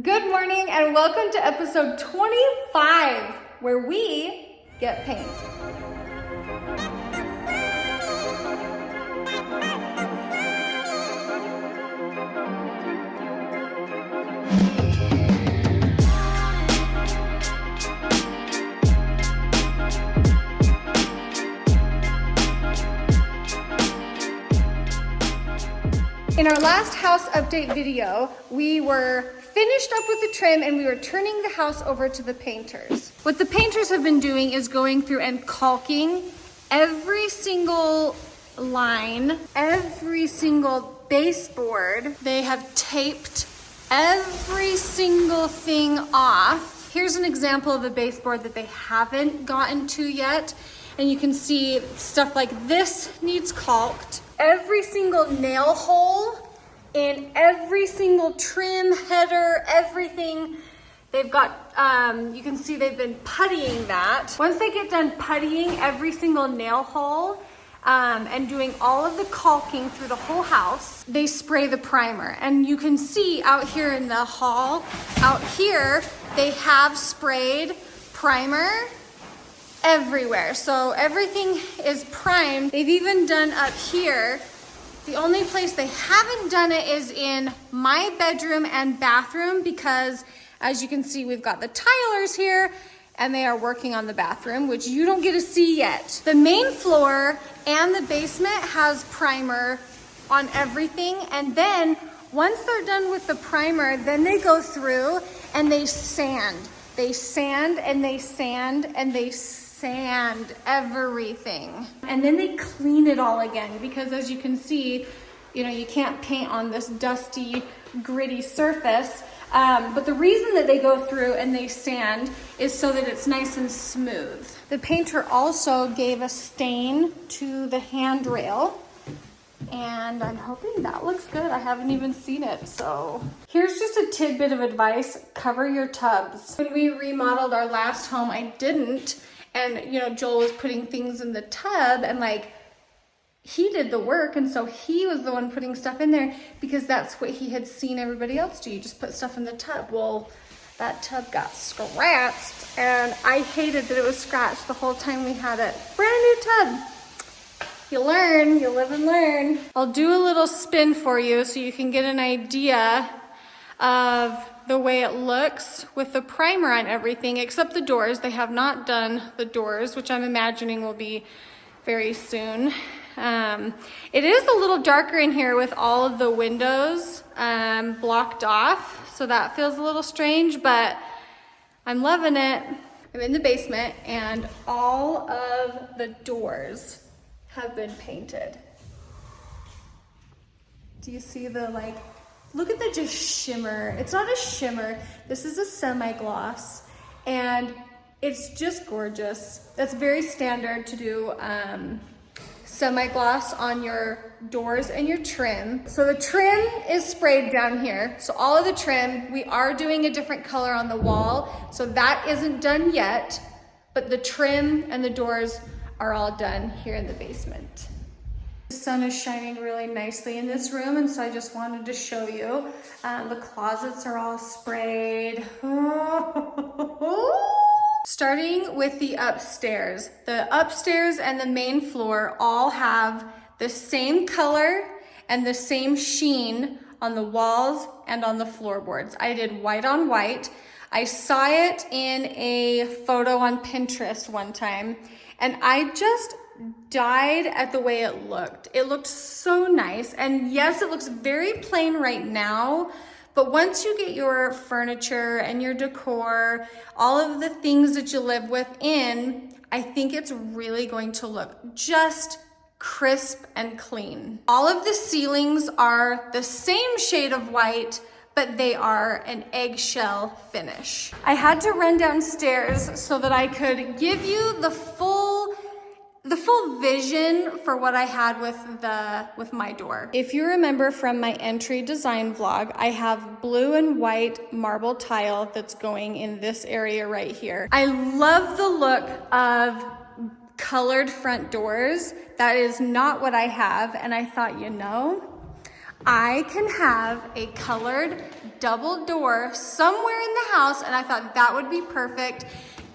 Good morning and welcome to episode 25, where we get paint. In our last house update video, we were finished up with the trim and we were turning the house over to the painters. What the painters have been doing is going through and caulking every single line, every single baseboard. They have taped every single thing off. Here's an example of a baseboard that they haven't gotten to yet. And you can see stuff like this needs caulked. Every single nail hole in every single trim header, everything. They've got, you can see they've been puttying that. Once they get done puttying every single nail hole and doing all of the caulking through the whole house, they spray the primer. And you can see out here in the hall, out here, they have sprayed primer everywhere. So everything is primed. They've even done up here. The only place they haven't done it is in my bedroom and bathroom because, as you can see, we've got the tilers here and they are working on the bathroom, which you don't get to see yet. The main floor and the basement has primer on everything, and then once they're done with the primer, then they go through and they sand. They sand and they sand and they sand everything. And then they clean it all again because, as you can see, you can't paint on this dusty, gritty surface. But the reason that they go through and they sand is so that it's nice and smooth. The painter also gave a stain to the handrail, and I'm hoping that looks good. I haven't even seen it, so. Here's just a tidbit of advice: cover your tubs. When we remodeled our last home, I didn't. And Joel was putting things in the tub and he did the work, and so he was the one putting stuff in there because that's what he had seen everybody else do. You just put stuff in the tub. Well, that tub got scratched and I hated that it was scratched the whole time we had it. Brand new tub. You learn, you live and learn. I'll do a little spin for you so you can get an idea of the way it looks with the primer on everything except the doors. They have not done the doors, which I'm imagining will be very soon. It is a little darker in here with all of the windows blocked off, so that feels a little strange, but I'm loving it. I'm in the basement and all of the doors have been painted. Do you see the look at the just shimmer. It's not a shimmer. This is a semi-gloss and it's just gorgeous. That's very standard to do semi-gloss on your doors and your trim. So the trim is sprayed down here. So all of the trim, we are doing a different color on the wall. So that isn't done yet, but the trim and the doors are all done here in the basement. The sun is shining really nicely in this room, and so I just wanted to show you. The closets are all sprayed. Starting with the upstairs. The upstairs and the main floor all have the same color and the same sheen on the walls and on the floorboards. I did white on white. I saw it in a photo on Pinterest one time, and I just died at the way it looked. It looked so nice. And yes, it looks very plain right now, but once you get your furniture and your decor, all of the things that you live with in, I think it's really going to look just crisp and clean. All of the ceilings are the same shade of white, but they are an eggshell finish. I had to run downstairs so that I could give you the full vision for what I had with my door. If you remember from my entry design vlog, I have blue and white marble tile that's going in this area right here. I love the look of colored front doors. That is not what I have, and I thought, I can have a colored double door somewhere in the house, and I thought that would be perfect,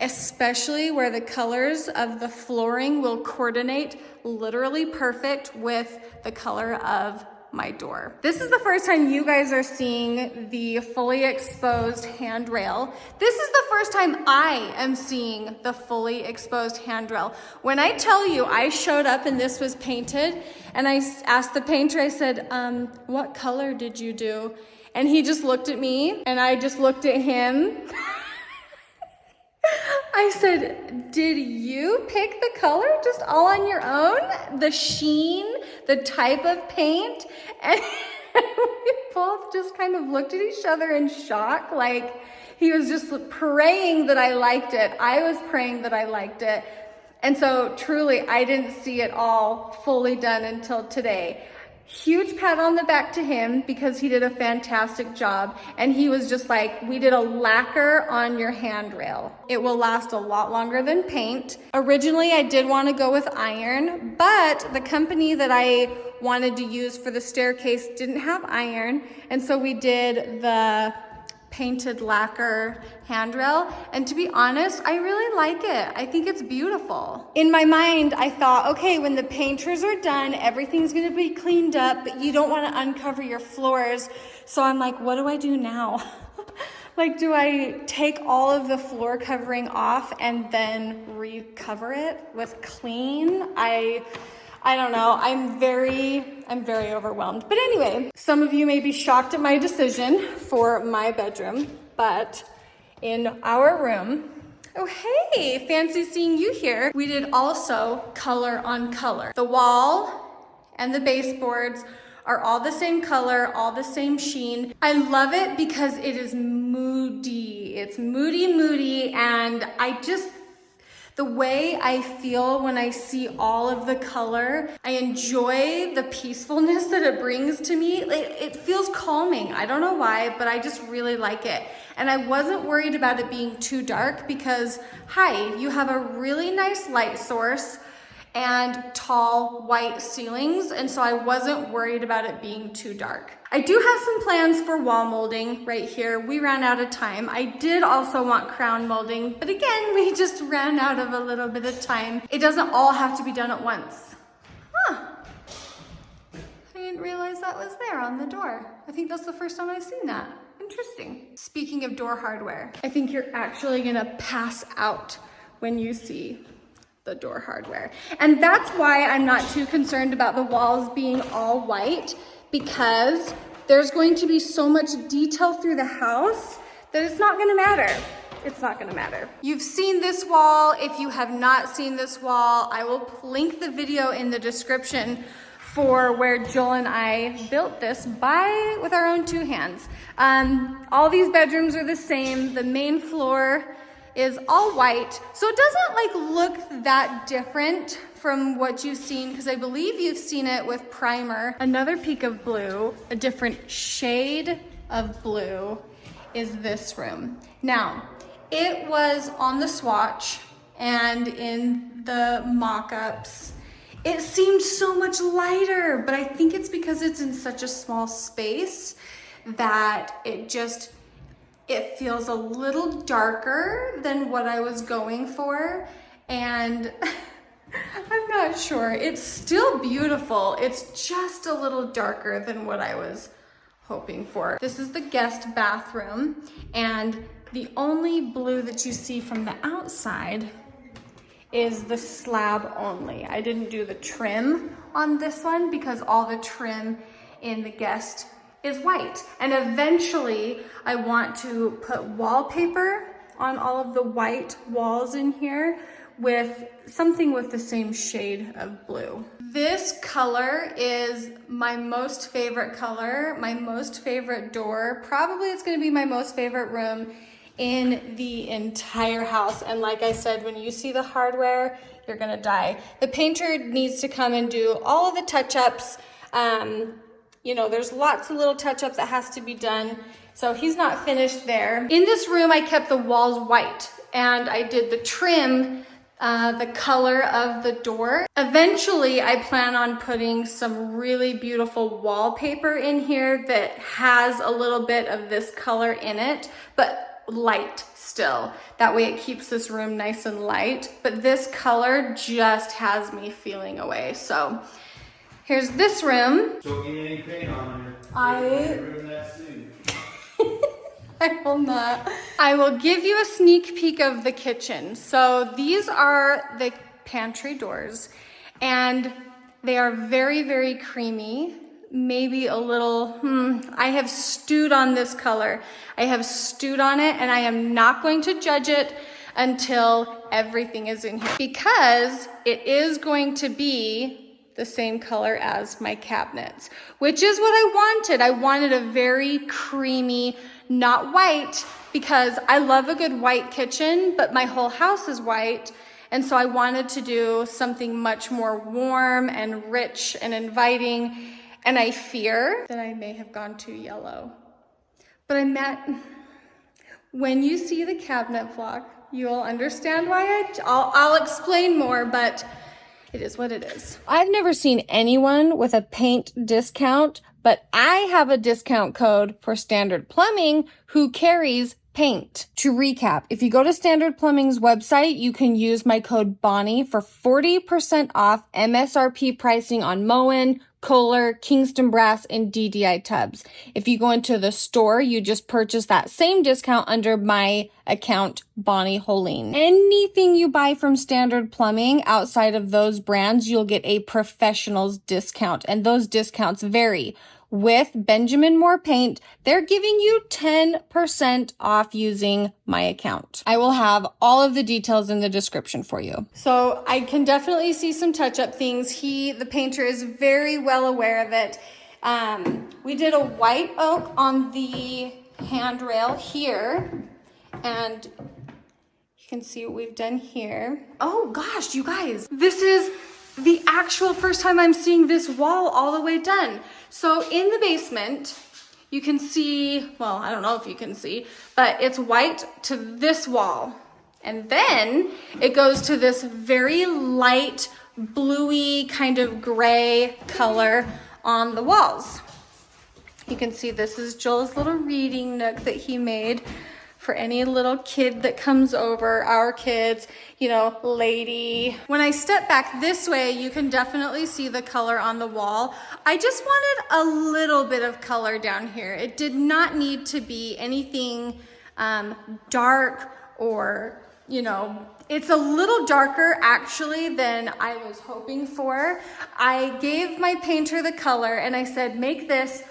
especially where the colors of the flooring will coordinate literally perfect with the color of my door. This is the first time you guys are seeing the fully exposed handrail. This is the first time I am seeing the fully exposed handrail. When I tell you I showed up and this was painted, and I asked the painter, I said, what color did you do? And he just looked at me and I just looked at him. I said, did you pick the color just all on your own? The sheen, the type of paint? And we both just kind of looked at each other in shock, like he was just praying that I liked it. I was praying that I liked it. And so truly, I didn't see it all fully done until today. Huge pat on the back to him because he did a fantastic job. And he was just like, we did a lacquer on your handrail. It will last a lot longer than paint. Originally, I did want to go with iron, but the company that I wanted to use for the staircase didn't have iron. And so we did the painted lacquer handrail, and to be honest, I really like it. I think it's beautiful. In my mind, I thought, okay, when the painters are done, everything's gonna be cleaned up, but you don't wanna uncover your floors. So I'm like, what do I do now? Like, do I take all of the floor covering off and then recover it with clean? I don't know, I'm very overwhelmed. But anyway, some of you may be shocked at my decision for my bedroom, but in our room, oh hey, fancy seeing you here. We did also color on color. The wall and the baseboards are all the same color, all the same sheen. I love it because it is moody. It's moody, and the way I feel when I see all of the color, I enjoy the peacefulness that it brings to me. It feels calming. I don't know why, but I just really like it. And I wasn't worried about it being too dark because, hi, you have a really nice light source and tall white ceilings, and so I wasn't worried about it being too dark. I do have some plans for wall molding right here. We ran out of time. I did also want crown molding, but again, we just ran out of a little bit of time. It doesn't all have to be done at once. Huh. I didn't realize that was there on the door. I think that's the first time I've seen that. Interesting. Speaking of door hardware, I think you're actually gonna pass out when you see the door hardware. And that's why I'm not too concerned about the walls being all white, because there's going to be so much detail through the house that it's not gonna matter. It's not gonna matter. You've seen this wall. If you have not seen this wall, I will link the video in the description for where Joel and I built this with our own two hands. All these bedrooms are the same. The main floor is all white, so it doesn't look that different from what you've seen, because I believe you've seen it with primer. Another peak of blue, a different shade of blue, is this room. Now, it was on the swatch and in the mock-ups, it seemed so much lighter, but I think it's because it's in such a small space that it feels a little darker than what I was going for, and I'm not sure. It's still beautiful. It's just a little darker than what I was hoping for. This is the guest bathroom, and the only blue that you see from the outside is the slab only. I didn't do the trim on this one because all the trim in the guest is white. And eventually I want to put wallpaper on all of the white walls in here with something with the same shade of blue. This color is my most favorite color, my most favorite door. Probably it's gonna be my most favorite room in the entire house. And like I said, when you see the hardware, you're gonna die. The painter needs to come and do all of the touch-ups. There's lots of little touch-up that has to be done. So he's not finished there. In this room, I kept the walls white, and I did the trim the color of the door. Eventually, I plan on putting some really beautiful wallpaper in here that has a little bit of this color in it, but light still. That way it keeps this room nice and light, but this color just has me feeling away. So here's this room. Don't get any paint on her. I will not. I will give you a sneak peek of the kitchen. So these are the pantry doors, and they are very, very creamy. Maybe a little, I have stewed on this color. I have stewed on it, and I am not going to judge it until everything is in here, because it is going to be the same color as my cabinets, which is what I wanted. I wanted a very creamy, not white, because I love a good white kitchen, but my whole house is white. And so I wanted to do something much more warm and rich and inviting. And I fear that I may have gone too yellow. But when you see the cabinet vlog, you'll understand why I'll explain more, but it is what it is. I've never seen anyone with a paint discount, but I have a discount code for Standard Plumbing who carries paint. To recap, if you go to Standard Plumbing's website, you can use my code Bonnie for 40% off MSRP pricing on Moen, Kohler, Kingston Brass, and DDI tubs. If you go into the store, you just purchase that same discount under my account, Bonnie Hoellein. Anything you buy from Standard Plumbing outside of those brands, you'll get a professional's discount, and those discounts vary. With Benjamin Moore Paint, they're giving you 10% off using my account. I will have all of the details in the description for you. So I can definitely see some touch-up things. The painter is very well aware of it. We did a white oak on the handrail here, and you can see what we've done here. Oh gosh, you guys, this is the actual first time I'm seeing this wall all the way done. So in the basement, you can see, well, I don't know if you can see, but it's white to this wall. And then it goes to this very light, bluey, kind of gray color on the walls. You can see this is Joel's little reading nook that he made for any little kid that comes over, our kids, you know, lady. When I step back this way, you can definitely see the color on the wall. I just wanted a little bit of color down here. It did not need to be anything dark or, you know, it's a little darker actually than I was hoping for. I gave my painter the color and I said, make this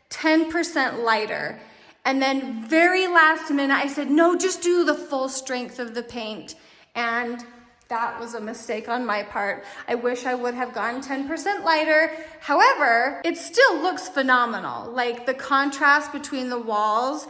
10% lighter. And then very last minute, I said, no, just do the full strength of the paint. And that was a mistake on my part. I wish I would have gone 10% lighter. However, it still looks phenomenal. Like the contrast between the walls,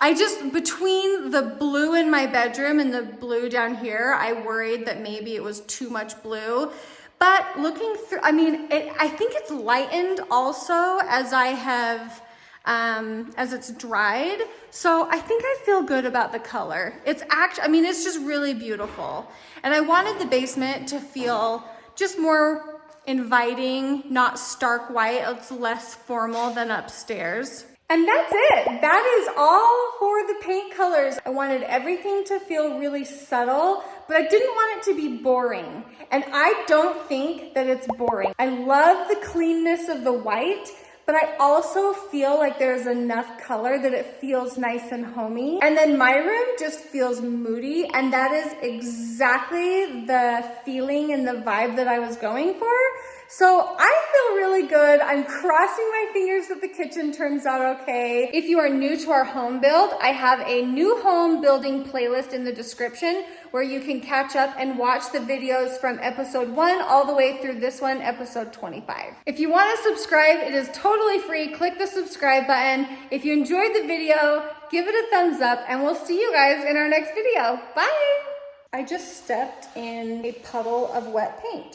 between the blue in my bedroom and the blue down here, I worried that maybe it was too much blue. But looking through, I mean, I think it's lightened also as I have, as it's dried. So I think I feel good about the color. It's just really beautiful. And I wanted the basement to feel just more inviting, not stark white. It's less formal than upstairs. And that's it. That is all for the paint colors. I wanted everything to feel really subtle, but I didn't want it to be boring. And I don't think that it's boring. I love the cleanness of the white, but I also feel like there's enough color that it feels nice and homey. And then my room just feels moody, and that is exactly the feeling and the vibe that I was going for. So I feel really good. I'm crossing my fingers that the kitchen turns out okay. If you are new to our home build, I have a new home building playlist in the description where you can catch up and watch the videos from episode 1 all the way through this one, episode 25. If you want to subscribe, it is totally free. Click the subscribe button. If you enjoyed the video, give it a thumbs up, and we'll see you guys in our next video. Bye! I just stepped in a puddle of wet paint.